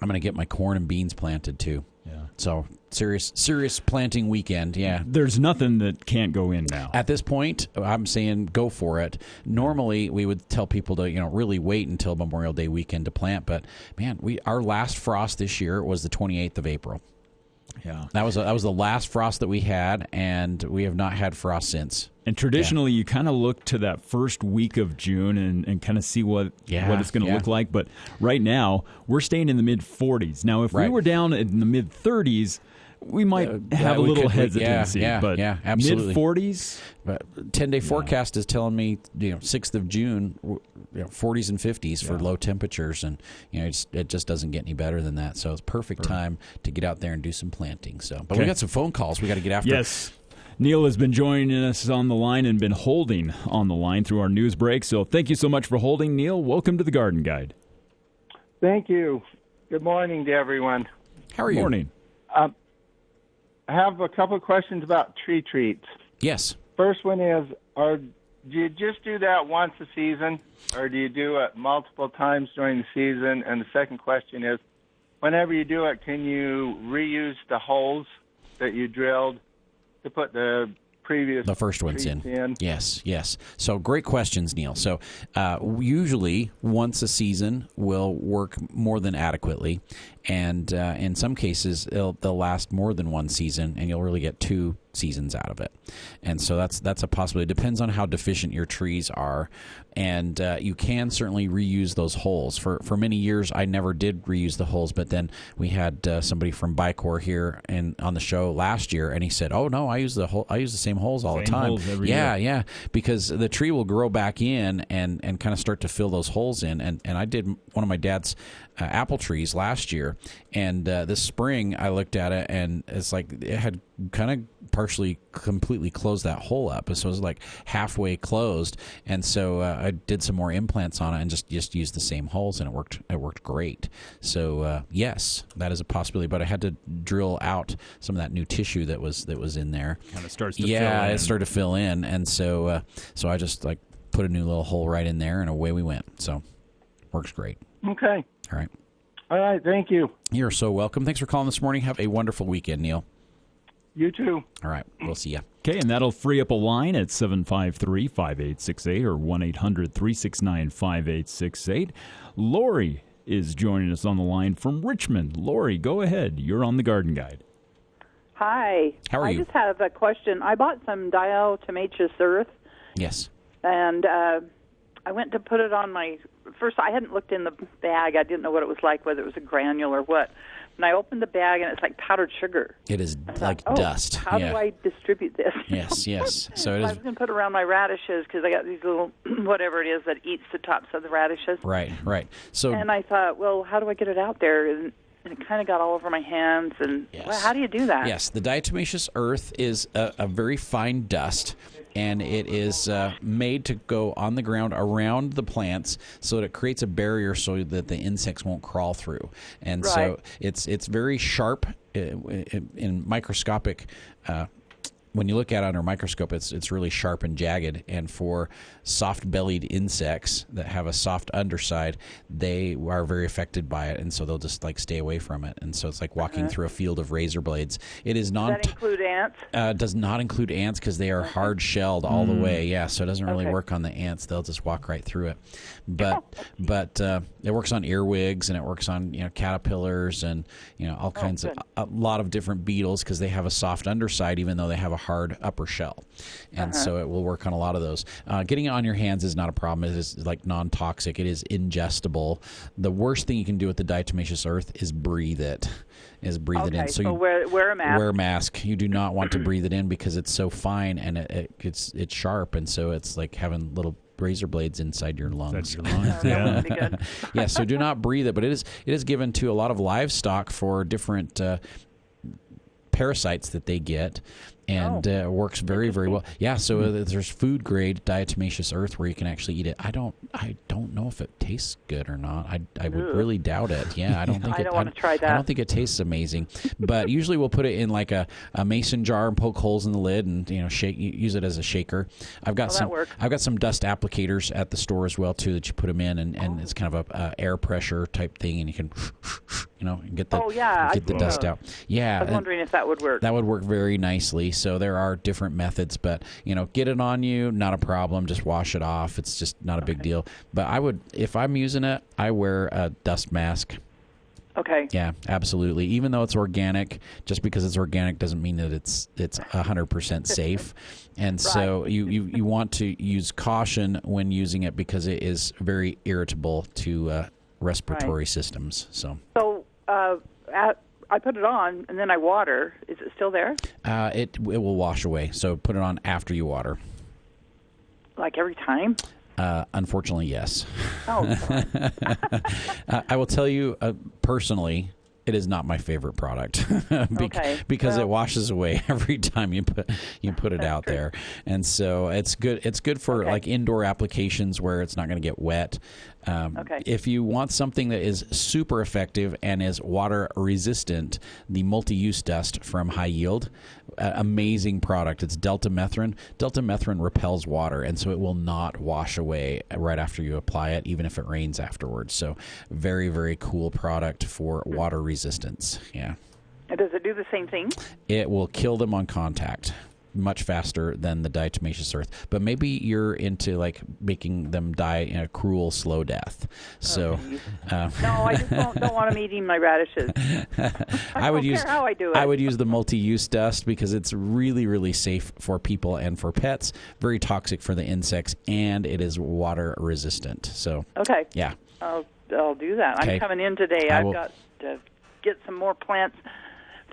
going to get my corn and beans planted too. Yeah. So serious planting weekend. Yeah. There's nothing that can't go in now. At this point, I'm saying go for it. Normally, we would tell people to really wait until Memorial Day weekend to plant, but man, our last frost this year was the 28th of April. Yeah, that was the last frost that we had, and we have not had frost since. And traditionally, you kind of look to that first week of June and kind of see what it's going to look like. But right now, we're staying in the mid-40s. Now, if we were down in the mid-30s, we might have a little hesitancy. But absolutely. Mid-40s? But 10-day forecast is telling me 6th of June, 40s and 50s for low temperatures, and it just doesn't get any better than that. So it's perfect time to get out there and do some planting. So, but we got some phone calls we got to get after. Yes. Neil has been joining us on the line and been holding on the line through our news break. So thank you so much for holding, Neil. Welcome to the Garden Guide. Thank you. Good morning to everyone. How are you? Morning. I have a couple of questions about tree treats. Yes. First one is, do you just do that once a season, or do you do it multiple times during the season? And the second question is, whenever you do it, can you reuse the holes that you drilled to put the first ones treats in? Yes. So great questions, Neil. So usually once a season will work more than adequately, and in some cases they'll last more than one season, and you'll really get 2 seasons out of it. And so that's a possibility. It depends on how deficient your trees are, and you can certainly reuse those holes. For many years I never did reuse the holes, but then we had somebody from Bicor here on the show last year, and he said, "Oh no, I use the same holes all the time." Holes every year. Yeah, because the tree will grow back in and kind of start to fill those holes in. And I did one of my dad's apple trees last year, and this spring I looked at it, and it's like it had kind of partially completely closed that hole up, so it was like halfway closed. And so I did some more implants on it and just used the same holes, and it worked great. So yes, that is a possibility, but I had to drill out some of that new tissue that was in there. Kind of starts to fill in. It started to fill in, and so I just like put a new little hole right in there, and away we went. So works great. Okay. All right, thank you. You're so welcome. Thanks for calling this morning. Have a wonderful weekend, Neil. You too. All right, we'll see you. Okay, and that'll free up a line at 753-5868 or 1-800-369-5868. Lori is joining us on the line from Richmond. Lori, go ahead. You're on the Garden Guide. Hi. How are you? I just have a question. I bought some diatomaceous earth. Yes. And I went to put it on my... First, I hadn't looked in the bag. I didn't know what it was like, whether it was a granule or what. And I opened the bag, and it's like powdered sugar. It is like dust. How do I distribute this? Yes. So it is. I was going to put it around my radishes because I got these little, whatever it is, that eats the tops of the radishes. Right. So. And I thought, well, how do I get it out there? And it kind of got all over my hands. And well, how do you do that? Yes, the diatomaceous earth is a very fine dust, and it is made to go on the ground around the plants so that it creates a barrier so that the insects won't crawl through. And so it's very sharp in microscopic. When you look at it under a microscope, it's really sharp and jagged. And for soft-bellied insects that have a soft underside, they are very affected by it, and so they'll just like stay away from it. And so it's like walking through a field of razor blades. It is not. Does that include ants? Does not include ants because they are hard-shelled all the way. Yeah, so it doesn't really work on the ants. They'll just walk right through it. But it works on earwigs, and it works on caterpillars and all kinds of a lot of different beetles because they have a soft underside even though they have a hard upper shell, and so it will work on a lot of those. Getting it on your hands is not a problem. It is like non-toxic. It is ingestible. The worst thing you can do with the diatomaceous earth is breathe it. It in. So wear a mask. Wear a mask. You do not want to breathe it in because it's so fine and it's sharp, and so it's like having little razor blades inside your lungs. Yeah. So do not breathe it. But it is given to a lot of livestock for different parasites that they get. And works very, very well. Yeah, so there's food grade diatomaceous earth where you can actually eat it. I don't know if it tastes good or not. I would really doubt it. Yeah, I don't think I don't want to try that. I don't think it tastes amazing. But usually we'll put it in like a mason jar and poke holes in the lid and use it as a shaker. I've got some dust applicators at the store as well too that you put them in and it's kind of a air pressure type thing and you can get the dust out. Yeah, I was wondering if that would work. That would work very nicely. So there are different methods, but get it on you, not a problem. Just wash it off. It's just not a big deal. But if I'm using it, I wear a dust mask. Okay. Yeah, absolutely. Even though it's organic, just because it's organic doesn't mean that it's 100% safe. And so you want to use caution when using it because it is very irritable to respiratory systems. So I put it on and then I water. Is it still there? It will wash away. So put it on after you water. Like every time? Unfortunately, yes. Oh. I will tell you personally, It is not my favorite product Okay. because Well- it washes away every time you put it out there, and so it's good. It's good for like indoor applications where it's not going to get wet. If you want something that is super effective and is water resistant, the multi-use dust from High Yield, amazing product. It's deltamethrin. Deltamethrin repels water, and so it will not wash away right after you apply it, even if it rains afterwards. So very, very cool product for water resistance. Yeah. Does it do the same thing? It will kill them on contact much faster than the diatomaceous earth. But maybe you're into like making them die in a cruel, slow death. So No, I just don't want them eating my radishes. I would don't use care how I do it. I would use the multi-use dust because it's really, really safe for people and for pets. Very toxic for the insects, and it is water resistant. So Okay. yeah. I'll do that. Okay. I'm coming in today. I I've will- got to get some more plants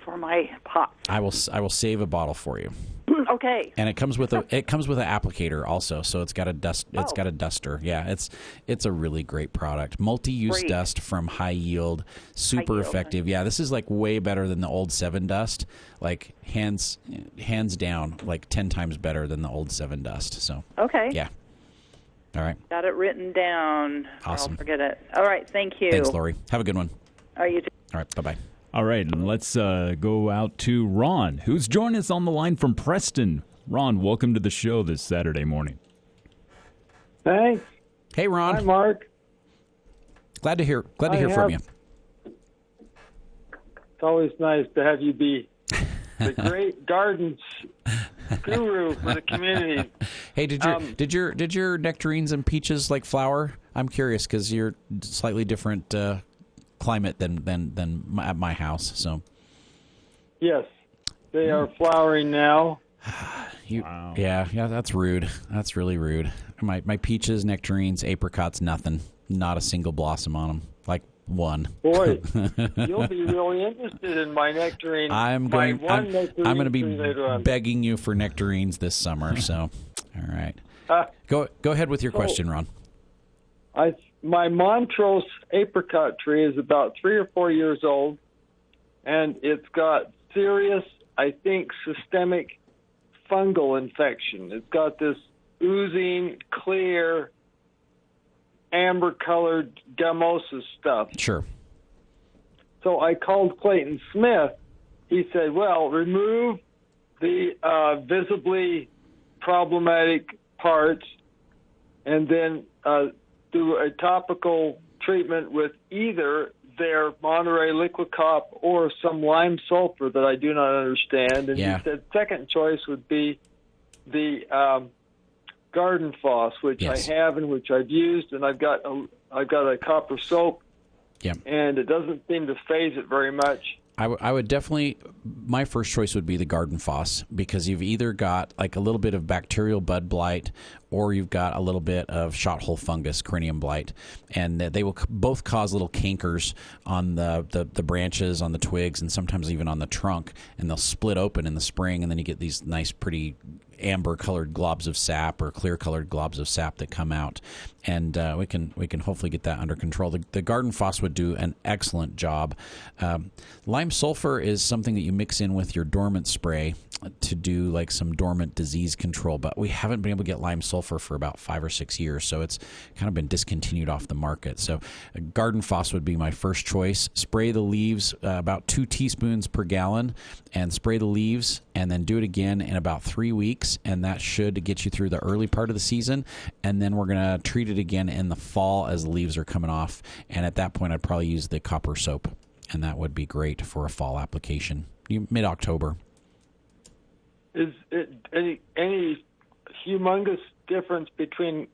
for my pots. I will save a bottle for you. Okay. And it comes with an applicator also, so it's got a got a duster. Yeah, it's a really great product. Multi-use Great. dust from High Yield, super effective. Yeah, this is like way better than the old 7 dust. Like hands down, like 10 times better than the old 7 dust. So Okay. yeah. All right. Got it written down. Awesome. I'll forget it. All right. Thank you. Thanks, Lori. Have a good one. All right, you too. All right. Bye-bye. All right, and let's go out to Ron, who's joining us on the line from Preston. Ron, welcome to the show this Saturday morning. Thanks. Hey, Ron. Hi, Mark. Glad to hear from you. It's always nice to have you be the great gardens guru for the community. Hey, did your nectarines and peaches like flower? I'm curious because you're slightly different climate than at my house. So Yes, they are flowering now. Yeah, that's rude. That's really rude. My peaches, nectarines, apricots, nothing. Not a single blossom on them. Like one. Boy, you'll be really interested in my nectarine. I'm going to be later on. begging you for nectarines this summer. So, all right. Go ahead with your question, Ron. My Montrose apricot tree is about 3 or 4 years old, and it's got serious, I think, systemic fungal infection. It's got this oozing, clear, amber-colored gummosis stuff. Sure. So I called Clayton Smith. He said, well, remove the visibly problematic parts and then do a topical treatment with either their Monterey liquid cop or some lime sulfur that I do not understand. And Yeah. he said second choice would be the garden floss, which Yes. I have and which I've used, and I've got a copper soap, and it doesn't seem to phase it very much. I would definitely, my first choice would be the garden floss because you've either got like a little bit of bacterial bud blight or you've got a little bit of shot hole fungus, corinium blight, and they will both cause little cankers on the branches, on the twigs, and sometimes even on the trunk, and they'll split open in the spring, and then you get these nice, pretty amber-colored globs of sap or clear-colored globs of sap that come out, and we can hopefully get that under control. The garden floss would do an excellent job. Lime sulfur is something that you mix in with your dormant spray to do like some dormant disease control, but we haven't been able to get lime sulfur for about 5 or 6 years, so it's kind of been discontinued off the market. So garden floss would be my first choice. Spray the leaves about 2 teaspoons per gallon, and spray the leaves, and then do it again in about 3 weeks, and that should get you through the early part of the season. And then we're going to treat it again in the fall as the leaves are coming off, and at that point I'd probably use the copper soap, and that would be great for a fall application, mid-October. Is it any humongous difference between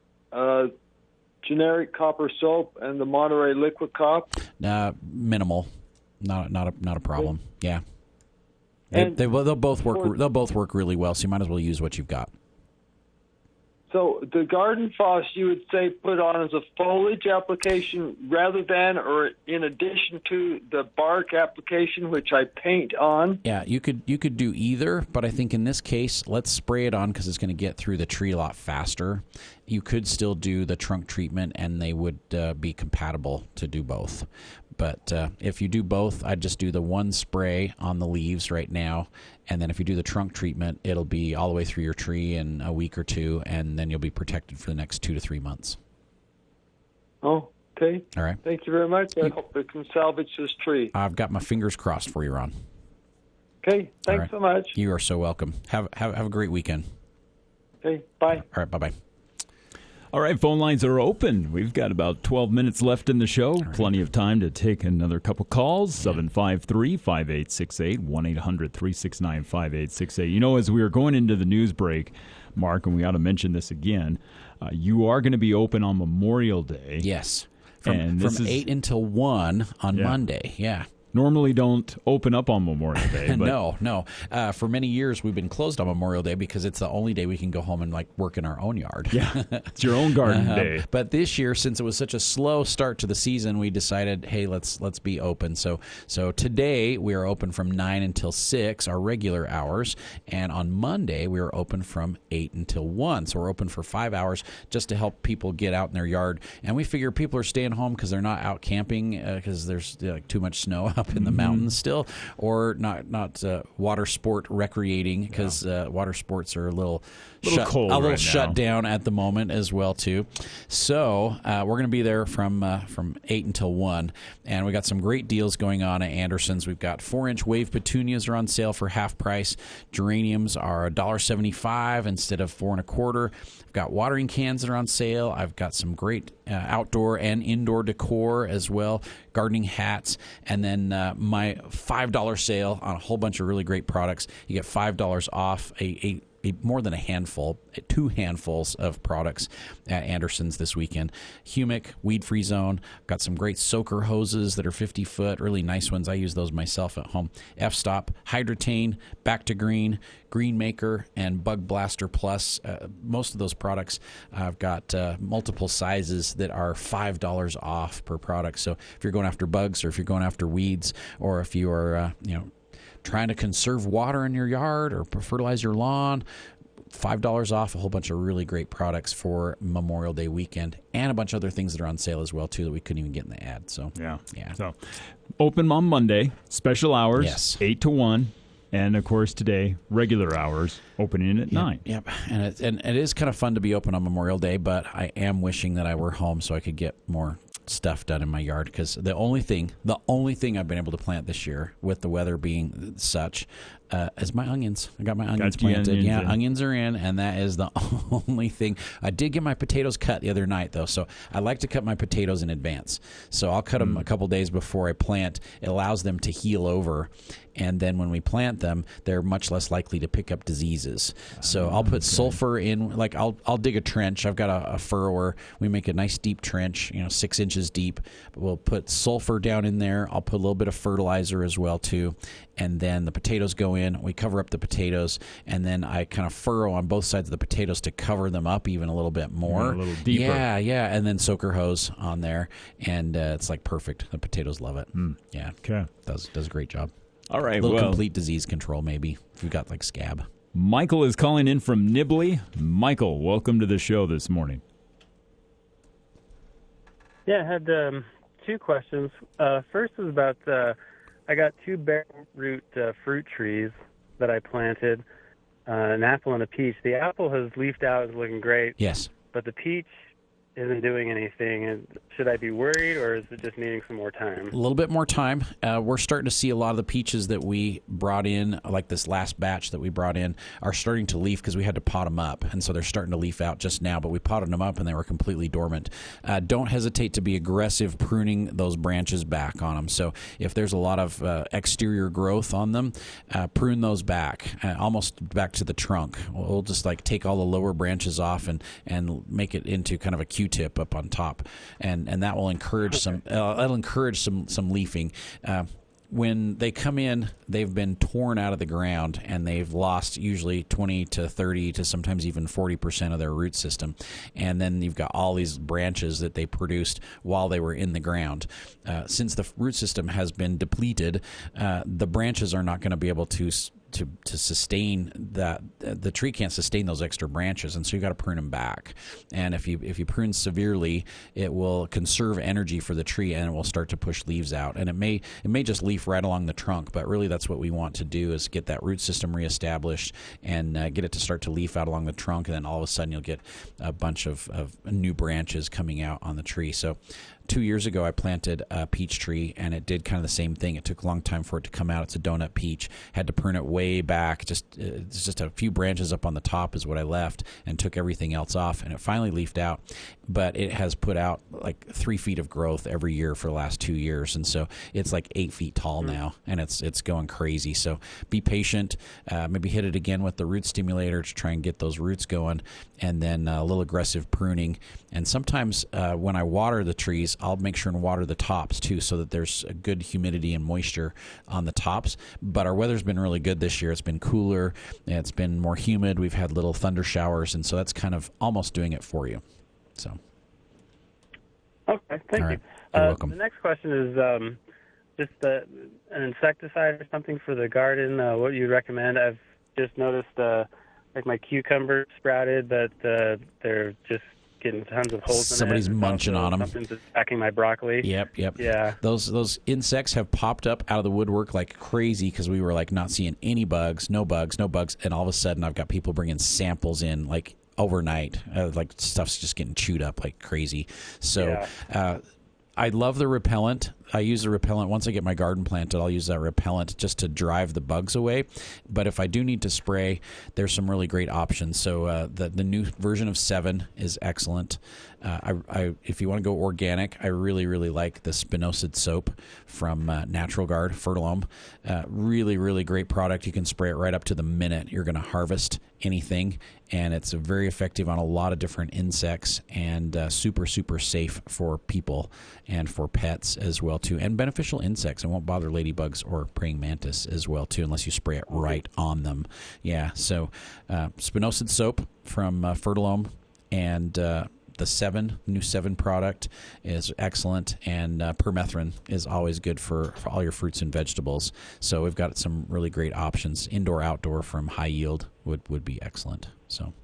generic copper soap and the Monterey liquid cop? Minimal, not a problem. Yeah, And they'll both work. They'll both work really well. So you might as well use what you've got. So the garden floss, you would say, put on as a foliage application rather than or in addition to the bark application, which I paint on? Yeah, you could do either, but I think in this case, let's spray it on because it's going to get through the tree a lot faster. You could still do the trunk treatment, and they would be compatible to do both. But if you do both, I'd just do the one spray on the leaves right now, and then if you do the trunk treatment, it'll be all the way through your tree in a week or two, and then you'll be protected for the next 2 to 3 months. Oh, okay. All right. Thank you very much. I hope we can salvage this tree. I've got my fingers crossed for you, Ron. Okay, thanks so much. You are so welcome. Have a great weekend. Okay, bye. All right, bye-bye. All right, phone lines are open. We've got about 12 minutes left in the show. Right. Plenty of time to take another couple calls. 753-5868, 1-800-369-5868. You know, as we were going into the news break, Mark, and we ought to mention this again, you are going to be open on Memorial Day. Yes, from 8 until 1 on Monday. Yeah. Normally don't open up on Memorial Day. But No. For many years, we've been closed on Memorial Day because it's the only day we can go home and work in our own yard. Yeah, it's your own garden day. But this year, since it was such a slow start to the season, we decided, hey, let's be open. So today we are open from 9 until 6, our regular hours, and on Monday we are open from 8 until 1. So we're open for 5 hours just to help people get out in their yard. And we figure people are staying home because they're not out camping because there's too much snow up in the mountains still, or not water sport recreating because water sports are a little shut down at the moment as well too. So we're going to be there from 8 until 1, and we got some great deals going on at Anderson's. We've got 4-inch wave petunias are on sale for half price. Geraniums are $1.75 instead of $4 1/4. I've got watering cans that are on sale. I've got some great outdoor and indoor decor as well, gardening hats, and then my $5 sale on a whole bunch of really great products. You get $5 off a more than a handful, 2 handfuls of products at Anderson's this weekend. Humic, weed-free zone. Got some great soaker hoses that are 50-foot, really nice ones. I use those myself at home. F-Stop, Hydrotain, Back to Green, Green Maker, and Bug Blaster Plus. Most of those products, I've got multiple sizes that are $5 off per product. So if you're going after bugs, or if you're going after weeds, or if you are, trying to conserve water in your yard or fertilize your lawn, $5 off, a whole bunch of really great products for Memorial Day weekend, and a bunch of other things that are on sale as well too that we couldn't even get in the ad. So yeah. So open on Monday, special hours, yes, 8 to 1. And, of course, today, regular hours, opening at 9. Yep, and it is kind of fun to be open on Memorial Day, but I am wishing that I were home so I could get more stuff done in my yard, because the only thing I've been able to plant this year, with the weather being such, is my onions. I got my onions planted. Onions are in, and that is the only thing. I did get my potatoes cut the other night, though, so I like to cut my potatoes in advance. So I'll cut them a couple days before I plant. It allows them to heal over, and then when we plant them, they're much less likely to pick up diseases. So I'll put sulfur in, I'll dig a trench. I've got a furrower. We make a nice deep trench, 6 inches deep. We'll put sulfur down in there. I'll put a little bit of fertilizer as well, too. And then the potatoes go in. We cover up the potatoes, and then I kind of furrow on both sides of the potatoes to cover them up even a little bit more. A little deeper. Yeah. And then soaker hose on there, and it's perfect. The potatoes love it. Yeah. Okay. Does a great job. All right. A little complete disease control, maybe, if you've got scab. Michael is calling in from Nibley. Michael, welcome to the show this morning. Yeah, I had 2 questions. First is about I got 2 bare root fruit trees that I planted, an apple and a peach. The apple has leafed out, is looking great. Yes. But the peach isn't doing anything. Should I be worried, or is it just needing some more time? A little bit more time. We're starting to see a lot of the peaches that we brought in, like this last batch that we brought in, are starting to leaf because we had to pot them up. And so they're starting to leaf out just now, but we potted them up and they were completely dormant. Don't hesitate to be aggressive pruning those branches back on them. So if there's a lot of exterior growth on them, prune those back, almost back to the trunk. We'll just take all the lower branches off and make it into kind of a Q-tip up on top, and that will encourage some leafing. when they come in, they've been torn out of the ground, and they've lost usually 20 to 30 to sometimes even 40% of their root system. And then you've got all these branches that they produced while they were in the ground. Since the root system has been depleted, the branches are not going to be able to sustain that. The tree can't sustain those extra branches, and so you got to prune them back. And if you prune severely, it will conserve energy for the tree, and it will start to push leaves out. And it may just leaf right along the trunk, but really that's what we want to do, is get that root system reestablished and get it to start to leaf out along the trunk, and then all of a sudden you'll get a bunch of new branches coming out on the tree. So 2 years ago, I planted a peach tree, and it did kind of the same thing. It took a long time for it to come out. It's a donut peach. Had to prune it way back. It's just a few branches up on the top is what I left, and took everything else off, and it finally leafed out. But it has put out like 3 feet of growth every year for the last 2 years, and so it's like 8 feet tall now, and it's going crazy. So be patient. Maybe hit it again with the root stimulator to try and get those roots going, and then a little aggressive pruning. And sometimes when I water the trees, I'll make sure and water the tops too, so that there's a good humidity and moisture on the tops. But our weather's been really good this year. It's been cooler. It's been more humid. We've had little thunder showers, and so that's kind of almost doing it for you. So. Okay, thank you. You're welcome. The next question is just an insecticide or something for the garden. What you recommend? I've just noticed like my cucumbers sprouted, but they're just getting tons of holes Somebody's in it. munching on them. Something's attacking my broccoli. Yep. Yeah. Those insects have popped up out of the woodwork like crazy, because we were like not seeing any bugs, no bugs, and all of a sudden I've got people bringing samples in like overnight. Like stuff's just getting chewed up like crazy. So I love the repellent. I use the repellent. Once I get my garden planted, I'll use that repellent just to drive the bugs away. But if I do need to spray, there's some really great options. So the new version of 7 is excellent. If you want to go organic, I really, really like the spinosad soap from Natural Guard, Fertilome. Really, really great product. You can spray it right up to the minute you're going to harvest anything, and it's very effective on a lot of different insects, and super, super safe for people and for pets as well too, and beneficial insects. It won't bother ladybugs or praying mantis as well too, unless you spray it right on them. Yeah, so spinosad soap from Fertilome, and the new 7 product is excellent, and permethrin is always good for all your fruits and vegetables. So we've got some really great options. Indoor, outdoor from High Yield would be excellent. So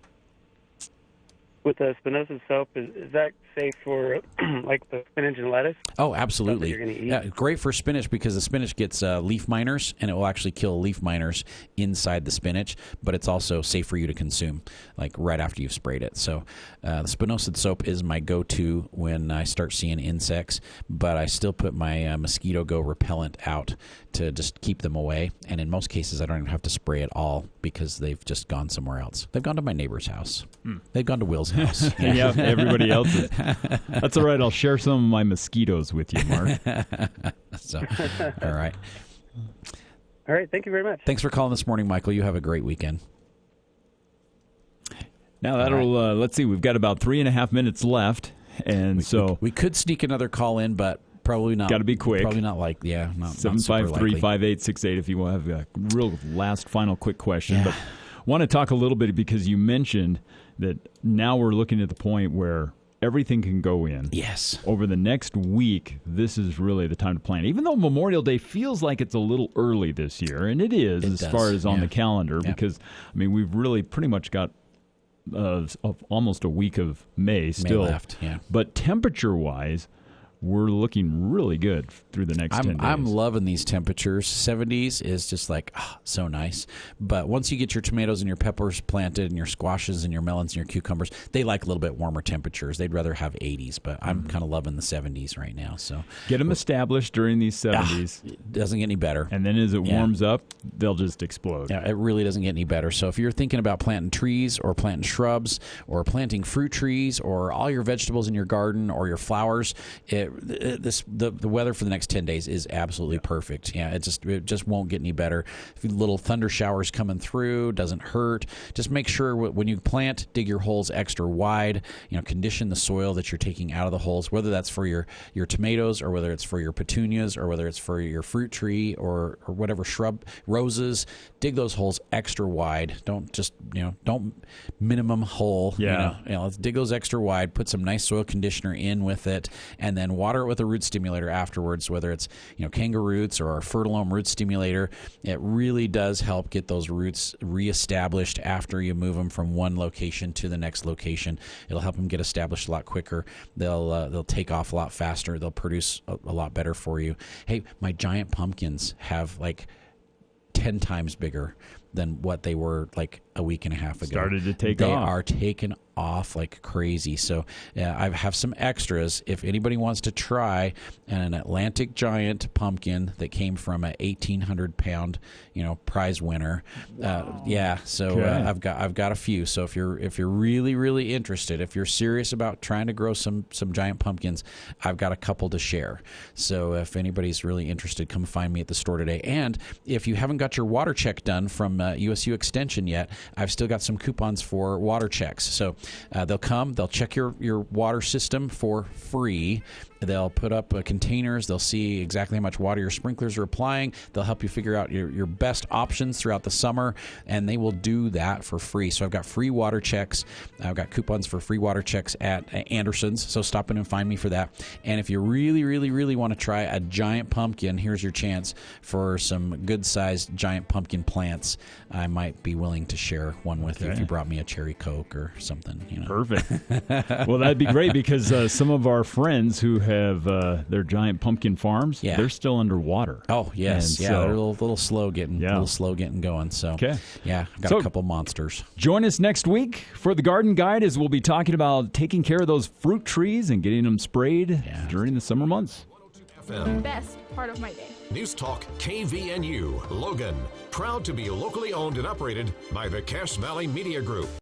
with the spinosad soap, is that safe for like the spinach and lettuce? Oh, absolutely. You're gonna eat? Yeah, great for spinach, because the spinach gets leaf miners, and it will actually kill leaf miners inside the spinach, but it's also safe for you to consume like right after you've sprayed it. So the spinosad soap is my go-to when I start seeing insects, but I still put my Mosquito Go repellent out to just keep them away. And in most cases, I don't even have to spray at all, because they've just gone somewhere else. They've gone to my neighbor's house. They've gone to Will's house. Yeah, everybody else's. That's all right. I'll share some of my mosquitoes with you, Mark. So, all right. All right. Thank you very much. Thanks for calling this morning, Michael. You have a great weekend. Now that'll let's see. We've got about 3.5 minutes left, and we could sneak another call in, but probably not. Got to be quick. Probably not like 753-5868 if you want to have a real last final quick question. But want to talk a little bit, because you mentioned that now we're looking at the point where everything can go in. Yes. Over the next week, this is really the time to plant. Even though Memorial Day feels like it's a little early this year, and it is as far as on the calendar, because I mean we've really pretty much got almost a week of May still left. Yeah. But temperature-wise, we're looking really good through the next 10 days. I'm loving these temperatures. 70s is just like, so nice. But once you get your tomatoes and your peppers planted and your squashes and your melons and your cucumbers, they like a little bit warmer temperatures. They'd rather have 80s, but I'm kind of loving the 70s right now. So get them established during these 70s. It doesn't get any better. And then as it warms up, they'll just explode. Yeah, it really doesn't get any better. So if you're thinking about planting trees or planting shrubs or planting fruit trees or all your vegetables in your garden or your flowers, the weather for the next 10 days is absolutely perfect. Yeah, it just won't get any better. Little thunder showers coming through doesn't hurt. Just make sure when you plant, dig your holes extra wide. Condition the soil that you're taking out of the holes, whether that's for your tomatoes or whether it's for your petunias or whether it's for your fruit tree or whatever shrub, roses. Dig those holes extra wide. Don't just don't minimum hole. Yeah. Let's dig those extra wide. Put some nice soil conditioner in with it, and then water it with a root stimulator afterwards. Whether it's Kanga Roots or our Fertilome root stimulator, it really does help get those roots reestablished after you move them from one location to the next location. It'll help them get established a lot quicker. They'll take off a lot faster. They'll produce a lot better for you. Hey, my giant pumpkins have 10 times bigger than what they were a week and a half ago. Started to take off. They off. are taking off like crazy. So I have some extras. If anybody wants to try an Atlantic giant pumpkin that came from a 1,800-pound, prize winner, So okay. I've got a few. So if you're really really interested, if you're serious about trying to grow some giant pumpkins, I've got a couple to share. So if anybody's really interested, come find me at the store today. And if you haven't got your water check done from USU Extension yet, I've still got some coupons for water checks. So they'll check your water system for free. They'll put up containers. They'll see exactly how much water your sprinklers are applying. They'll help you figure out your best options throughout the summer, and they will do that for free. So I've got free water checks. I've got coupons for free water checks at Anderson's, so stop in and find me for that. And if you really, really, really want to try a giant pumpkin, here's your chance for some good-sized giant pumpkin plants. I might be willing to share one with you if you brought me a cherry Coke or something. Perfect. Well, that'd be great because some of our friends who have their giant pumpkin farms, they're still underwater. Oh, yes. And they're a little slow getting going. So, I've got a couple monsters. Join us next week for the Garden Guide as we'll be talking about taking care of those fruit trees and getting them sprayed during the summer months. Best part of my day. News Talk KVNU, Logan. Proud to be locally owned and operated by the Cache Valley Media Group.